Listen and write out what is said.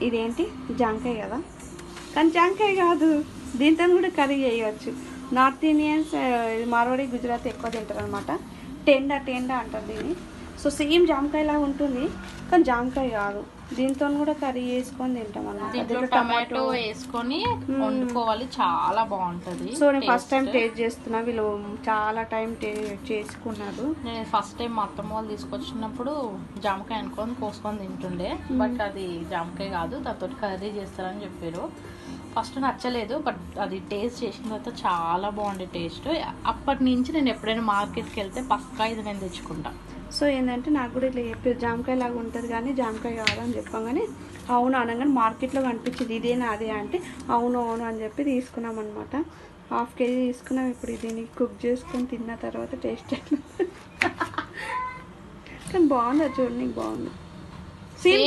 ఇదేంటి జాంకాయ కదా, కానీ జాంకాయ కాదు, దీంతో కూడా కర్రీ చేయవచ్చు. నార్త్ ఇండియన్స్, మార్వాడి, గుజరాత్ ఎక్కువ తింటారు అనమాట. టెండా టెండా అంటారు దీన్ని. సో సేమ్ జామకాయలా ఉంటుంది, కానీ జామకాయ కాదు. దీంతో కూడా కర్రీ చేసుకొని తింటాం అన్నమాట. టమాటో వేసుకొని వండుకోవాలి, చాలా బాగుంటుంది. సో నేను ఫస్ట్ టైం టేస్ట్ చేస్తున్నా, వీళ్ళు చాలా టైం చేసుకున్నారు. నేను ఫస్ట్ టైం మా అత్తమ్మ వాళ్ళు తీసుకొచ్చినప్పుడు జామకాయ అనుకొని కోసుకొని తింటుండే, బట్ అది జామకాయ కాదు, దాంతో కర్రీ చేస్తారని చెప్పారు. ఫస్ట్ నచ్చలేదు, బట్ అది టేస్ట్ చేసిన తర్వాత చాలా బాగుండే టేస్ట్. అప్పటి నుంచి నేను ఎప్పుడైనా మార్కెట్కి వెళ్తే పక్కా ఇది నేను తెచ్చుకుంటా. సో ఏంటంటే నాకు కూడా ఇట్లా చెప్పారు, జామకాయ లాగా ఉంటుంది కానీ జామకాయ కాదని చెప్పగానే అవును అనగానే మార్కెట్లో కనిపించింది ఇదేనా అదే అంటే అవును అవును అని చెప్పి తీసుకున్నాం అనమాట. 1/2 kg తీసుకున్నాం. ఇప్పుడు దీన్ని కుక్ చేసుకొని తిన్న తర్వాత టేస్ట్ కానీ బాగుంది, చూడండి బాగుంది. సేమ్